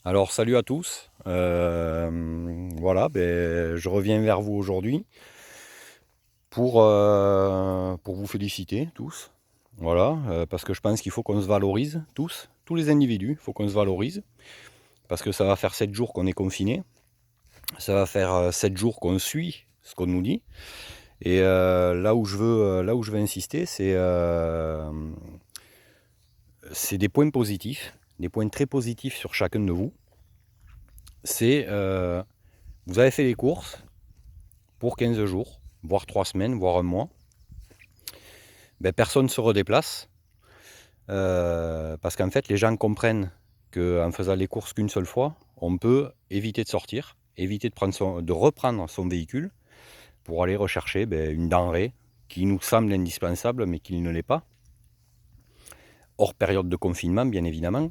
Alors salut à tous. Voilà, je reviens vers vous aujourd'hui pour vous féliciter tous. Voilà, parce que je pense qu'il faut qu'on se valorise tous les individus, il faut qu'on se valorise, parce que ça va faire 7 jours qu'on est confiné, ça va faire 7 jours qu'on suit ce qu'on nous dit. Et là où je veux insister, c'est des points positifs, des points très positifs sur chacun de vous. C'est vous avez fait les courses pour 15 jours, voire 3 semaines, voire un mois. Personne ne se redéplace parce qu'en fait, les gens comprennent qu'en faisant les courses qu'une seule fois, on peut éviter de sortir, éviter de reprendre son véhicule pour aller rechercher une denrée qui nous semble indispensable mais qui ne l'est pas, hors période de confinement bien évidemment,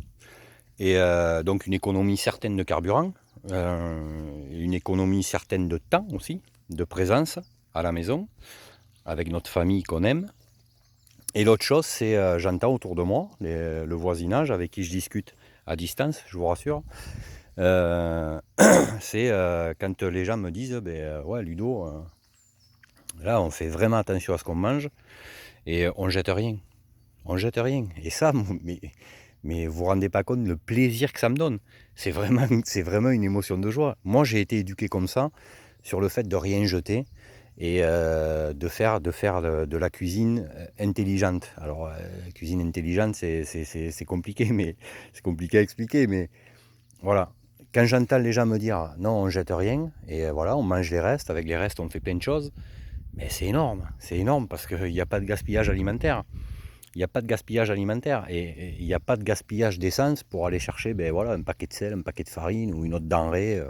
et donc une économie certaine de carburant, une économie certaine de temps aussi, de présence à la maison, avec notre famille qu'on aime. Et l'autre chose, c'est j'entends autour de moi le voisinage avec qui je discute à distance, je vous rassure. Euh, c'est quand les gens me disent ouais Ludo, là on fait vraiment attention à ce qu'on mange et on jette rien. On jette rien. Et ça, mais vous vous rendez pas compte le plaisir que ça me donne. C'est vraiment une émotion de joie. Moi j'ai été éduqué comme ça, sur le fait de rien jeter et de la cuisine intelligente. Alors, cuisine intelligente, c'est compliqué, mais c'est compliqué à expliquer, mais voilà. Quand j'entends les gens me dire non, on jette rien, et voilà, on mange les restes, avec les restes, on fait plein de choses, mais c'est énorme parce qu'il n'y a pas de gaspillage alimentaire. Il n'y a pas de gaspillage alimentaire et il n'y a pas de gaspillage d'essence pour aller chercher voilà, un paquet de sel, un paquet de farine ou une autre denrée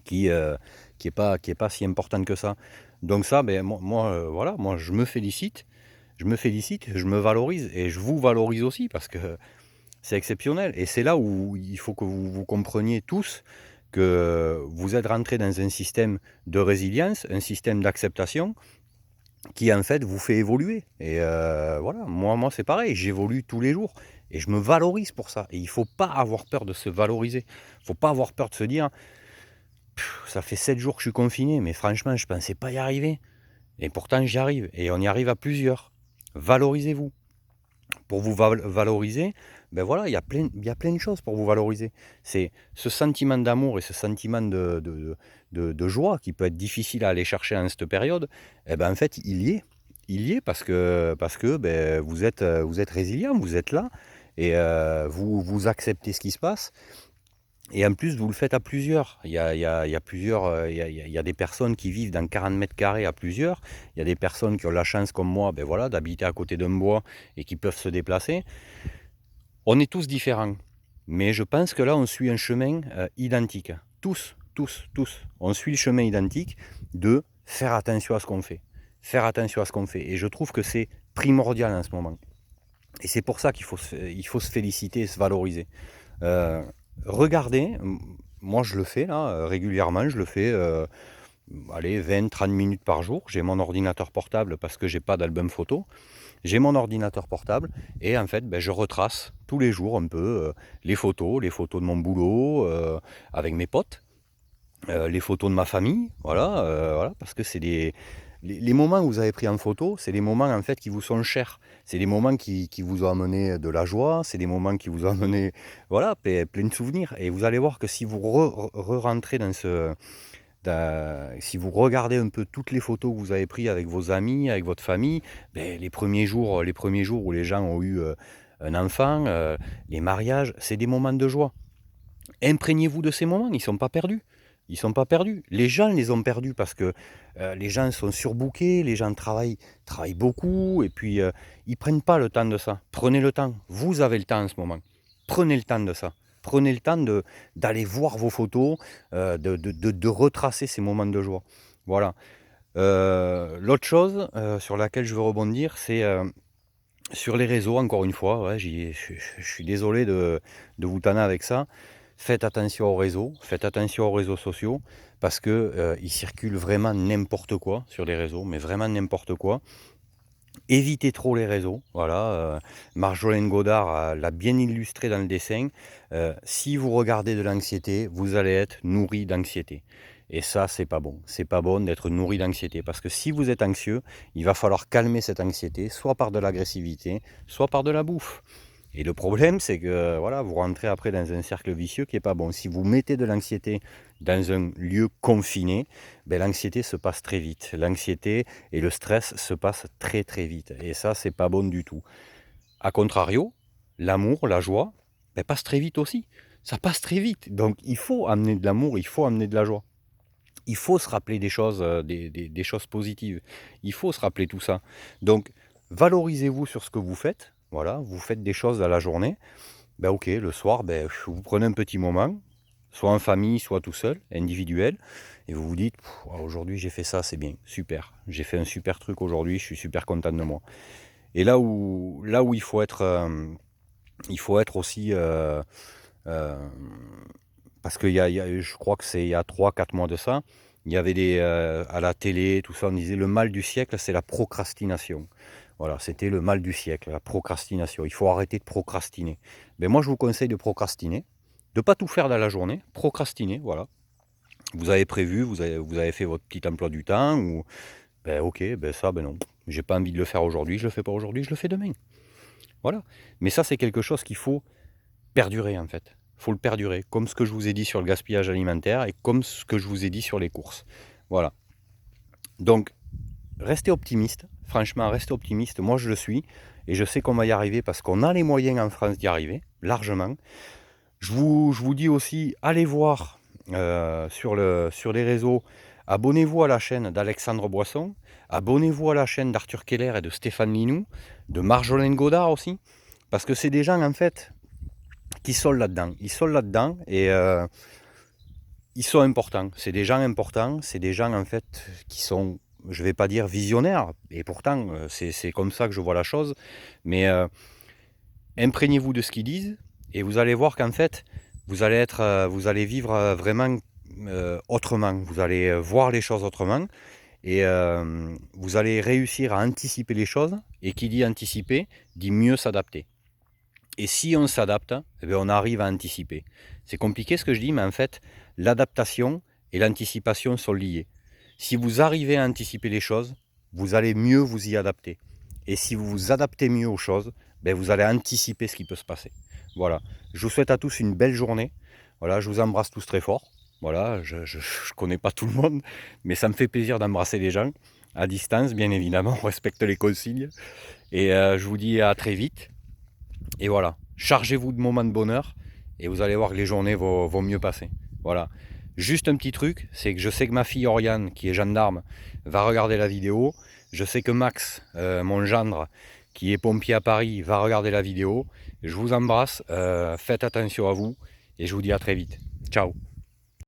qui qui est pas si importante que ça. Donc ça, voilà, moi je me félicite, je me valorise et je vous valorise aussi parce que c'est exceptionnel. Et c'est là où il faut que vous compreniez tous que vous êtes rentrés dans un système de résilience, un système d'acceptation qui en fait vous fait évoluer. Et voilà, moi c'est pareil, j'évolue tous les jours et je me valorise pour ça. Et il ne faut pas avoir peur de se valoriser. Il ne faut pas avoir peur de se dire ça fait 7 jours que je suis confiné, mais franchement, je ne pensais pas y arriver. Et pourtant, j'y arrive. Et on y arrive à plusieurs. Valorisez-vous. Pour vous valoriser, voilà, il y a plein de choses pour vous valoriser. C'est ce sentiment d'amour et ce sentiment de joie qui peut être difficile à aller chercher en cette période. En fait, il y est. Il y est parce que vous êtes résilient, vous êtes là et vous acceptez ce qui se passe. Et en plus, vous le faites à plusieurs. Il y a plusieurs, il y a des personnes qui vivent dans 40 mètres carrés à plusieurs. Il y a des personnes qui ont la chance, comme moi, voilà, d'habiter à côté d'un bois et qui peuvent se déplacer. On est tous différents. Mais je pense que là, on suit un chemin identique. Tous. On suit le chemin identique de faire attention à ce qu'on fait. Faire attention à ce qu'on fait. Et je trouve que c'est primordial en ce moment. Et c'est pour ça il faut se féliciter et se valoriser. Euh, Regardez, moi je le fais là régulièrement, je le fais allez, 20-30 minutes par jour. J'ai mon ordinateur portable parce que j'ai pas d'album photo. J'ai mon ordinateur portable et en fait je retrace tous les jours un peu les photos de mon boulot avec mes potes, les photos de ma famille, voilà, parce que c'est les moments que vous avez pris en photo, c'est les moments en fait qui vous sont chers. C'est des moments qui vous ont amené de la joie, c'est des moments qui vous ont amené voilà, plein de souvenirs. Et vous allez voir que si vous rentrez dans si vous regardez un peu toutes les photos que vous avez prises avec vos amis, avec votre famille, les premiers jours où les gens ont eu un enfant, les mariages, c'est des moments de joie. Imprégnez-vous de ces moments, ils ne sont pas perdus. Ils sont pas perdus. Les gens les ont perdus parce que les gens sont surbookés, les gens travaillent beaucoup et puis ils prennent pas le temps de ça. Prenez le temps. Vous avez le temps en ce moment. Prenez le temps de ça. Prenez le temps d'aller voir vos photos, de retracer ces moments de joie. Voilà. L'autre chose sur laquelle je veux rebondir, c'est sur les réseaux, encore une fois. Ouais, je suis désolé de vous tanner avec ça. Faites attention faites attention aux réseaux sociaux, parce que il circule vraiment n'importe quoi sur les réseaux, mais vraiment n'importe quoi. Évitez trop les réseaux, voilà, Marjolaine Godard l'a bien illustré dans le dessin. Si vous regardez de l'anxiété, vous allez être nourri d'anxiété. Et ça, c'est pas bon. C'est pas bon d'être nourri d'anxiété. Parce que si vous êtes anxieux, il va falloir calmer cette anxiété, soit par de l'agressivité, soit par de la bouffe. Et le problème, c'est que voilà, vous rentrez après dans un cercle vicieux qui n'est pas bon. Si vous mettez de l'anxiété dans un lieu confiné, ben, l'anxiété se passe très vite. L'anxiété et le stress se passent très très vite. Et ça, c'est pas bon du tout. A contrario, l'amour, la joie, ben, passe très vite aussi. Ça passe très vite. Donc il faut amener de l'amour, il faut amener de la joie. Il faut se rappeler des choses, des choses positives. Il faut se rappeler tout ça. Donc, valorisez-vous sur ce que vous faites. Voilà, vous faites des choses à la journée. Ben ok, le soir, ben, vous prenez un petit moment, soit en famille, soit tout seul, individuel, et vous vous dites, aujourd'hui j'ai fait ça, c'est bien, super. J'ai fait un super truc aujourd'hui, je suis super content de moi. Et là où il faut être aussi, parce que je crois que c'est il y a 3-4 mois de ça, il y avait à la télé, tout ça, on disait le mal du siècle, c'est la procrastination. Voilà, c'était le mal du siècle, la procrastination. Il faut arrêter de procrastiner. Mais moi, je vous conseille de procrastiner, de ne pas tout faire dans la journée, procrastiner, voilà. Vous avez prévu, vous avez fait votre petit emploi du temps, ou ben ok, ben ça, ben non. J'ai pas envie de le faire aujourd'hui, je le fais pas aujourd'hui, je le fais demain. Voilà. Mais ça, c'est quelque chose qu'il faut perdurer en fait. Il faut le perdurer, comme ce que je vous ai dit sur le gaspillage alimentaire et comme ce que je vous ai dit sur les courses. Voilà. Donc, restez optimiste. Franchement, restez optimiste. Moi, je le suis. Et je sais qu'on va y arriver parce qu'on a les moyens en France d'y arriver, largement. Je vous dis aussi, allez voir sur les réseaux. Abonnez-vous à la chaîne d'Alexandre Boisson. Abonnez-vous à la chaîne d'Arthur Keller et de Stéphane Linou. De Marjolaine Godard aussi. Parce que c'est des gens, en fait, qui sont là-dedans. Ils sont là-dedans et ils sont importants. C'est des gens importants. C'est des gens, en fait, qui sont, je ne vais pas dire visionnaires. Et pourtant, c'est comme ça que je vois la chose. Mais imprégnez-vous de ce qu'ils disent. Et vous allez voir qu'en fait, vous allez vivre vraiment autrement. Vous allez voir les choses autrement. Et vous allez réussir à anticiper les choses. Et qui dit anticiper, dit mieux s'adapter. Et si on s'adapte, eh bien on arrive à anticiper. C'est compliqué ce que je dis, mais en fait, l'adaptation et l'anticipation sont liées. Si vous arrivez à anticiper les choses, vous allez mieux vous y adapter. Et si vous vous adaptez mieux aux choses, ben vous allez anticiper ce qui peut se passer. Voilà. Je vous souhaite à tous une belle journée. Voilà, je vous embrasse tous très fort. Voilà, je ne connais pas tout le monde, mais ça me fait plaisir d'embrasser les gens à distance, bien évidemment, on respecte les consignes. Et je vous dis à très vite. Et voilà, chargez-vous de moments de bonheur et vous allez voir que les journées vont mieux passer. Voilà. Juste un petit truc, c'est que je sais que ma fille Oriane, qui est gendarme, va regarder la vidéo. Je sais que Max, mon gendre, qui est pompier à Paris, va regarder la vidéo. Je vous embrasse, faites attention à vous et je vous dis à très vite. Ciao.